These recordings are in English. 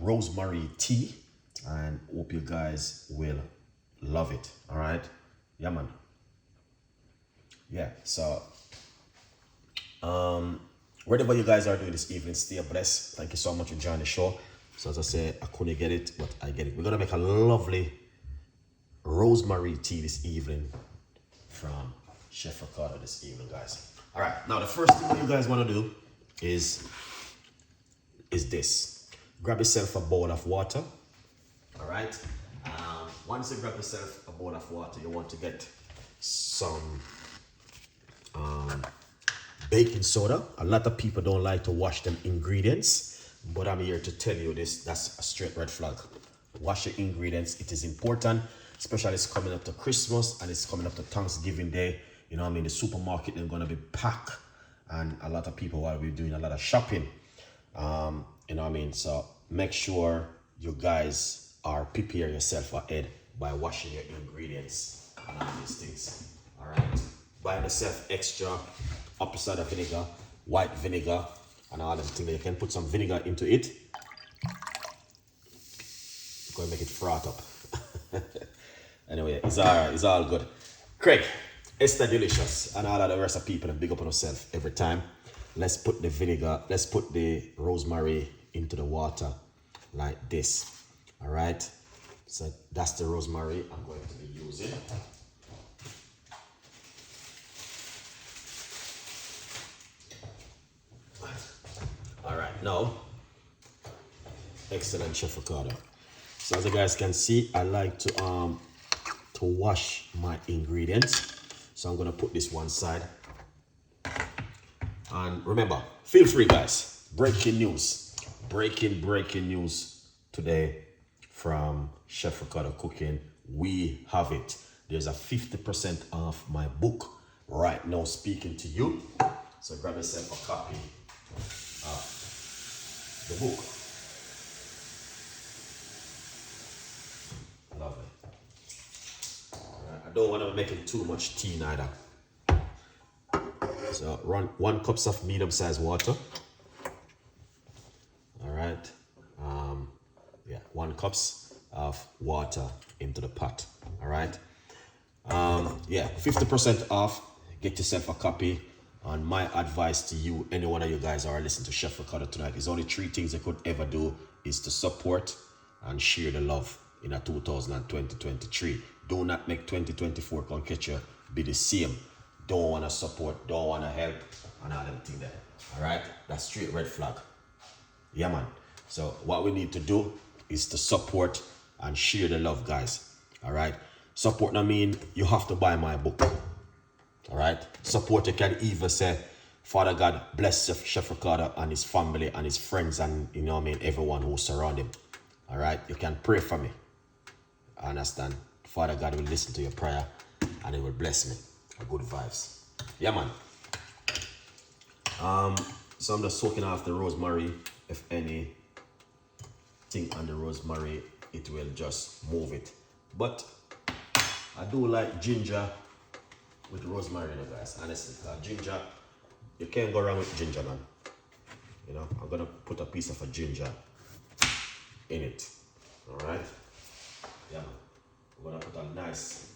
rosemary tea, and hope you guys will love it. All right, yeah, man. Yeah, so whatever you guys are doing this evening, stay blessed. Thank you so much for joining the show. So as I said, I couldn't get it, but I get it. We're gonna make a lovely rosemary tea this evening from Chef Ricardo this evening, guys. All right, now the first thing that you guys want to do is this. Grab yourself a bowl of water. All right. Once you grab yourself a bowl of water, you want to get some baking soda. A lot of people don't like to wash them ingredients, but I'm here to tell you this. That's a straight red flag. Wash your ingredients. It is important, especially it's coming up to Christmas and it's coming up to Thanksgiving Day. You know what I mean? The supermarket is going to be packed, and a lot of people will be doing a lot of shopping. You know what I mean? So make sure you guys are prepare yourself ahead by washing your ingredients and all these things. All right. Buy yourself extra apple cider vinegar, white vinegar, and all them things. You can put some vinegar into it. Go and make it froth up. Anyway, it's alright. It's all good. Craig, it's delicious, and all of the rest of people and big up on yourself every time. Let's put the vinegar. Let's put the rosemary into the water like this. All right. So that's the rosemary I'm going to be using. All right, now, excellent, Chef Ricardo. So as you guys can see, I like to wash my ingredients. So I'm gonna put this one side. And remember, feel free, guys. Breaking news today from Chef Ricardo Cooking. We have it. There's a 50% off my book right now, speaking to you. So grab yourself a copy of the book. Lovely. Right, I don't want to make it too much tea neither. So run 1 cup of medium-sized water. All right. Yeah, 1 cup of water into the pot. All right. Yeah, 50% off. Get yourself a copy. And my advice to you, any one of you guys are listening to Chef Ricardo tonight, is only 3 things you could ever do is to support and share the love in a 2023. Do not make 2024 come catch you be the same. Don't want to support, don't want to help, and all them things there. All right, that's straight red flag. Yeah, man. So what we need to do is to support and share the love, guys. All right. Support, I mean, you have to buy my book. All right. Support, you can even say, Father God, bless Chef Ricardo and his family and his friends and, you know what I mean, everyone who surround him. All right. You can pray for me. I understand. Father God will listen to your prayer and he will bless me. Good vibes. Yeah, man. So I'm just soaking off the rosemary. If anything on the rosemary, it will just move it. But I do like ginger with rosemary, you know, guys. Honestly, ginger, you can't go wrong with ginger, man. You know, I'm gonna put a piece of a ginger in it. All right. Yeah, man. I'm gonna put a nice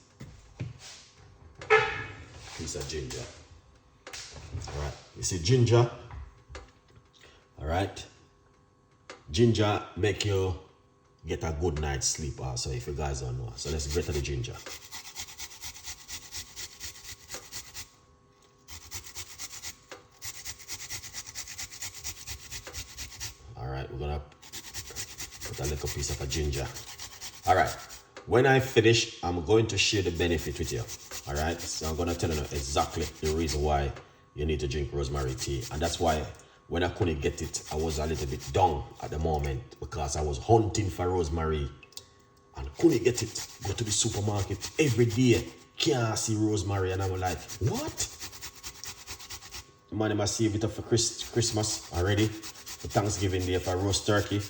piece of ginger. All right. You see ginger. All right. Ginger make you get a good night's sleep also, if you guys don't know. So let's get to the ginger. All right, we're gonna put a little piece of a ginger. All right, when I finish, I'm going to share the benefit with you. All right, so I'm gonna tell you exactly the reason why you need to drink rosemary tea, and that's why when I couldn't get it, I was a little bit down at the moment because I was hunting for rosemary and couldn't get it. Go to the supermarket every day, can't see rosemary, and I'm like, what? Man, I must save it up for Christmas already, for Thanksgiving Day, for roast turkey.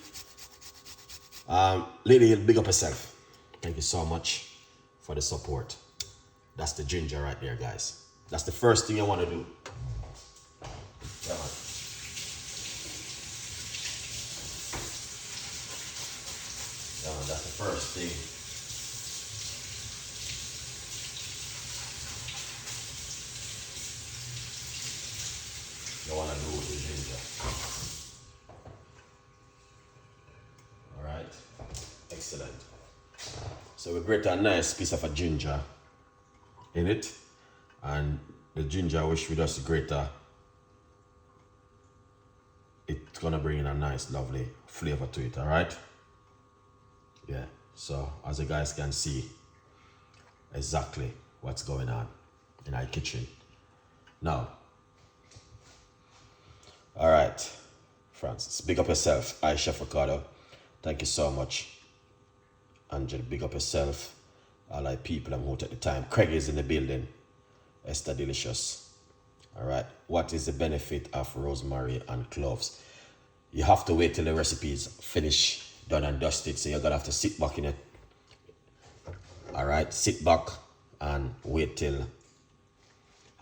Lady, big up yourself. Thank you so much for the support. That's the ginger right there, guys. That's the first thing I want to do. Yeah, man. That's the first thing. You want to do with the ginger. All right, excellent. So we grate a nice piece of a ginger in it, and the ginger which we just grate, it's gonna bring in a nice, lovely flavor to it. All right. Yeah. So as you guys can see, exactly what's going on in our kitchen now. All right, Francis, big up yourself. I, Chef Ricardo, thank you so much. Angel, big up yourself. All our people I'm out at the time. Craig is in the building. Esther Delicious. All right, what is the benefit of rosemary and cloves? You have to wait till the recipe is finished, done and dusted. So you're gonna have to sit back in it. All right, sit back and wait till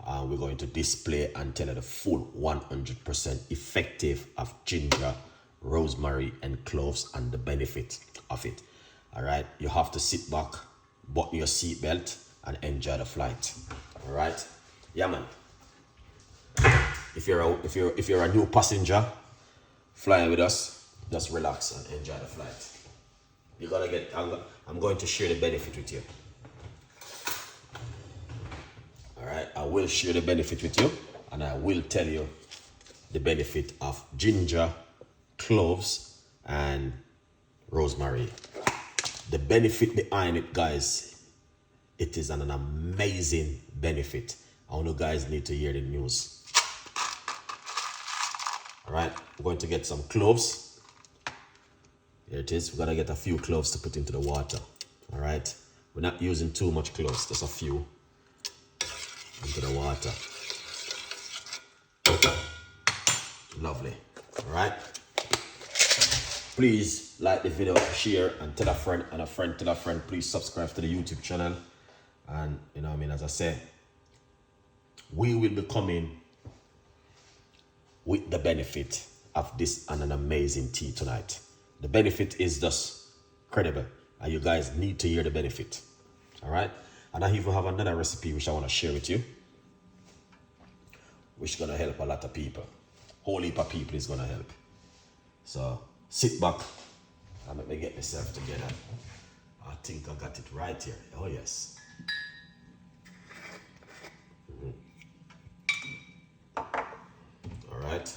we're going to display and tell you the full 100% effective of ginger, rosemary, and cloves and the benefit of it. All right, you have to sit back, button your seatbelt, and enjoy the flight. All right, yeah, man. If you're a new passenger flying with us, just relax and enjoy the flight. You're gonna get. I'm going to share the benefit with you. All right, I will share the benefit with you, and I will tell you the benefit of ginger, cloves, and rosemary. The benefit behind it, guys, it is an amazing benefit. I want you guys need to hear the news. All right, we're going to get some cloves. Here it is. We're gonna get a few cloves to put into the water. All right, we're not using too much cloves, just a few into the water. Lovely. All right, please like the video, share, and tell a friend, and a friend tell a friend. Please subscribe to the YouTube channel. And you know what I mean, as I said, we will be coming with the benefit of this and an amazing tea tonight. The benefit is just credible, and you guys need to hear the benefit. All right, and I even have another recipe which I want to share with you, which is going to help a lot of people. Whole heap of people is going to help. So sit back and let me get myself together. I think I got it right here. Oh yes. All right.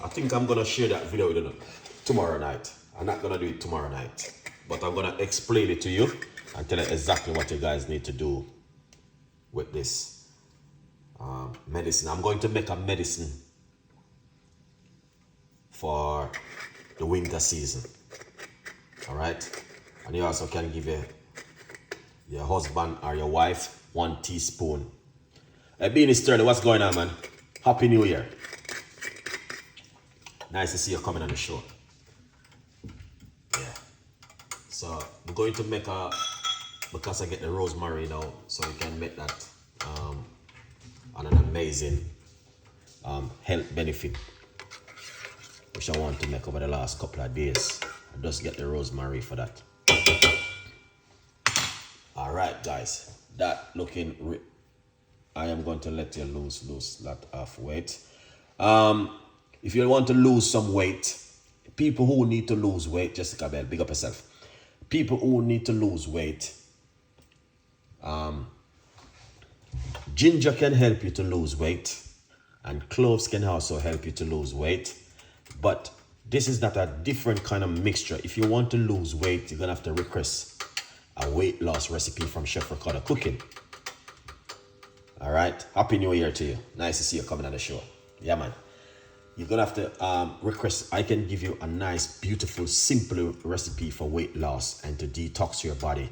I think I'm gonna share that video with you tomorrow night. I'm not gonna do it tomorrow night, but I'm gonna explain it to you and tell you exactly what you guys need to do with this medicine. I'm going to make a medicine for the winter season. All right, and you also can give your husband or your wife 1 teaspoon. Hey, Beanie Sterling, what's going on, man? Happy New Year. Nice to see you coming on the show. Yeah. So we're going to make because I get the rosemary now, so we can make that on an amazing health benefit, which I want to make over the last couple of days. I just get the rosemary for that. All right, guys. That looking. I am going to let you lose that of weight. If you want to lose some weight, people who need to lose weight, Jessica Bell, big up yourself. People who need to lose weight, ginger can help you to lose weight, and cloves can also help you to lose weight. But this is not a different kind of mixture. If you want to lose weight, you're gonna have to request a weight loss recipe from Chef Ricardo Cooking. All right, happy New Year to you. Nice to see you coming on the show. Yeah, man. You're gonna have to request. I can give you a nice, beautiful, simple recipe for weight loss and to detox your body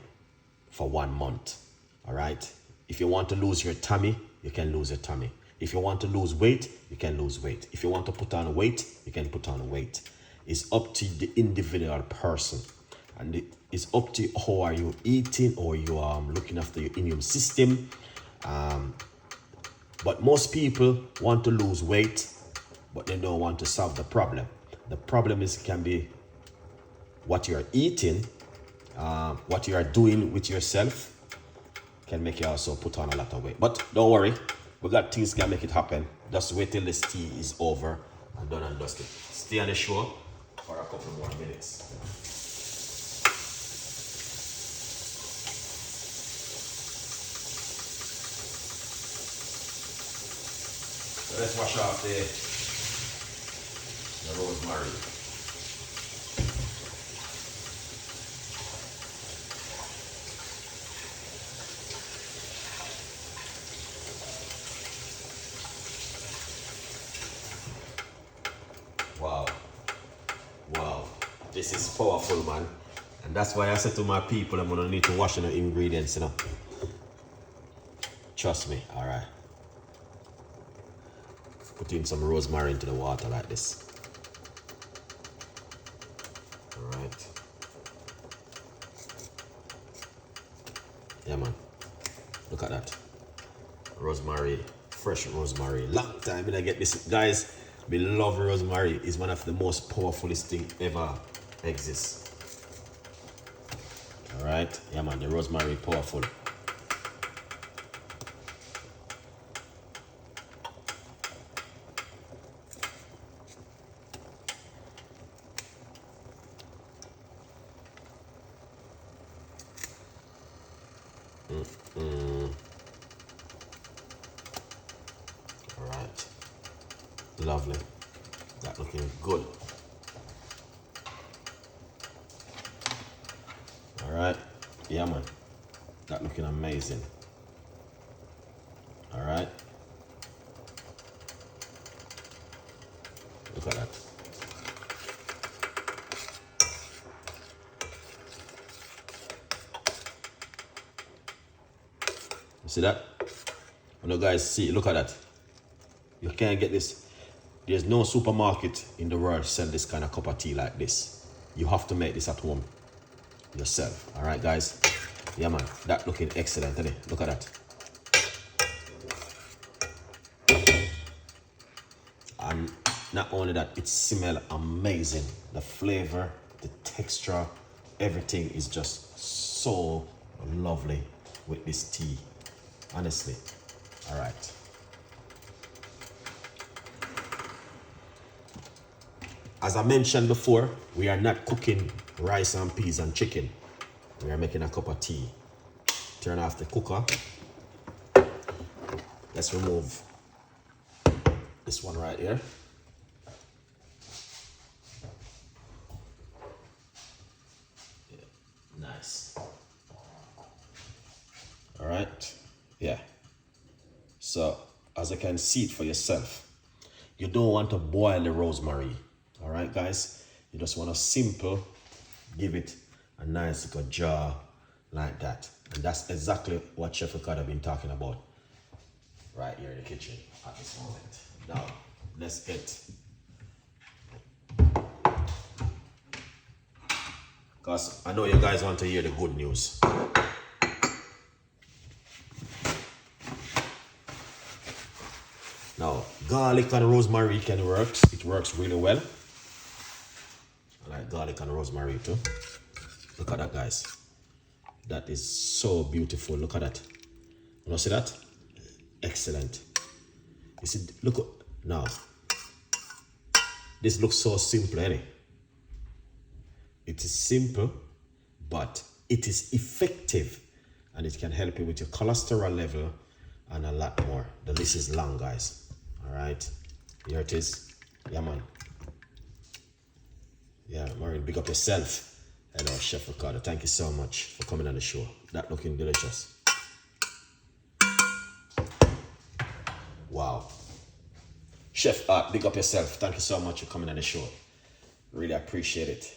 for 1 month. All right. If you want to lose your tummy, you can lose your tummy. If you want to lose weight, you can lose weight. If you want to put on weight, you can put on weight. It's up to the individual person, and it is up to how are you eating, or you are looking after your immune system. But most people want to lose weight, but they don't want to solve the problem. The problem can be what you are eating, what you are doing with yourself can make you also put on a lot of weight. But don't worry, we got things can make it happen. Just wait till this tea is over and done and dusted. Stay on the show for a couple more minutes. So let's wash off the rosemary. Wow, wow, this is powerful, man. And that's why I said to my people, I'm gonna need to wash the ingredients, you know. Trust me, all right. Put in some rosemary into the water like this. All right. Yeah, man. Look at that. Rosemary, fresh rosemary. Long time when I get this, guys. We love rosemary. It's one of the most powerfulest thing ever exists. All right. Yeah, man. The rosemary powerful. All right. Lovely. That looking good. All right. Yeah, man. That looking amazing. All right. Look at that. You see that? When you guys see, look at that. You can't get this. There's no supermarket in the world sell this kind of cup of tea like this. You have to make this at home yourself. All right, guys. Yeah, man. That looking excellent, isn't it? Look at that. And not only that, it smells amazing. The flavor, the texture, everything is just so lovely with this tea. Honestly. All right. As I mentioned before, we are not cooking rice and peas and chicken. We are making a cup of tea. Turn off the cooker. Let's remove this one right here. Yeah, nice. All right. Yeah. So, as you can see it for yourself, you don't want to boil the rosemary. All right, guys, you just want to simple, give it a nice good jar like that. And that's exactly what Chef Ricardo been talking about right here in the kitchen at this moment. Now, let's get, because I know you guys want to hear the good news. Now, garlic and rosemary can work. It works really well. I like garlic and rosemary too. Look at that, guys. That is so beautiful. Look at that. You see that? Excellent. You see, look now. This looks so simple, ain't it? It is simple, but it is effective, and it can help you with your cholesterol level and a lot more. The list is long, guys. All right, here it is. Yeah, man. Yeah, Maureen, big up yourself. Hello, Chef Ricardo. Thank you so much for coming on the show. That looking delicious. Wow. Chef Art, big up yourself. Thank you so much for coming on the show. Really appreciate it.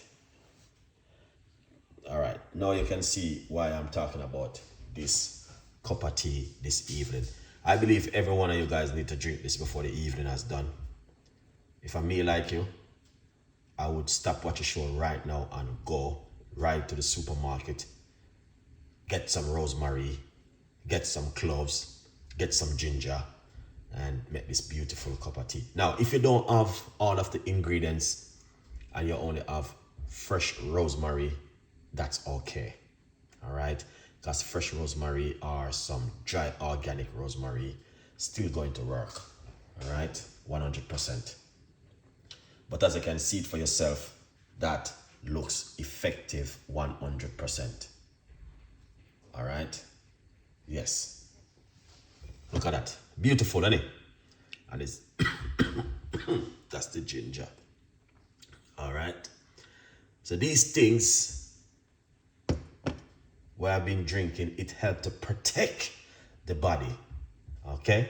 All right, now you can see why I'm talking about this cup of tea this evening. I believe every one of you guys need to drink this before the evening has done. If I'm me like you, I would stop watching the show right now and go right to the supermarket, get some rosemary, get some cloves, get some ginger, and make this beautiful cup of tea. Now, if you don't have all of the ingredients and you only have fresh rosemary, that's okay. All right, because fresh rosemary or some dry organic rosemary still going to work. All right, 100%. But as you can see it for yourself, that looks effective 100%. All right, yes, look at that, beautiful, isn't it? And it's that's the ginger. All right, so these things where I've been drinking, it helped to protect the body. Okay,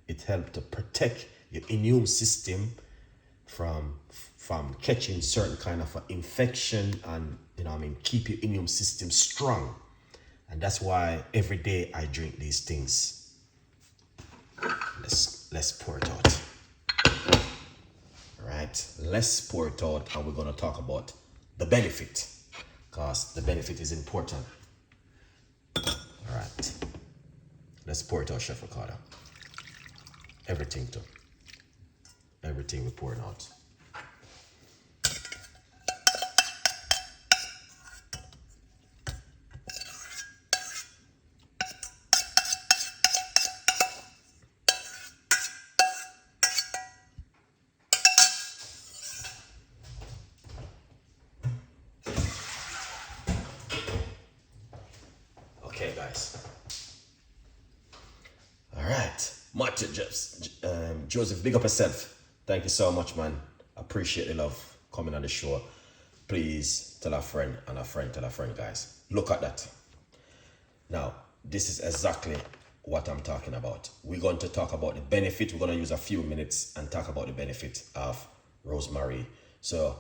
it helped to protect your immune system from catching certain kind of infection, and keep your immune system strong. And that's why every day I drink these things. Let's pour it out. All right, let's pour it out, and we're going to talk about the benefit, because the benefit is important. All right, let's pour it out, Chef Ricardo. Everything too. Everything we're pouring out. Okay, guys. All right, Joseph, big up yourself. Thank you so much, man. Appreciate the love coming on the show. Please tell a friend, and a friend tell a friend, guys. Look at that. Now, this is exactly what I'm talking about. We're going to talk about the benefit. We're going to use a few minutes and talk about the benefit of rosemary. So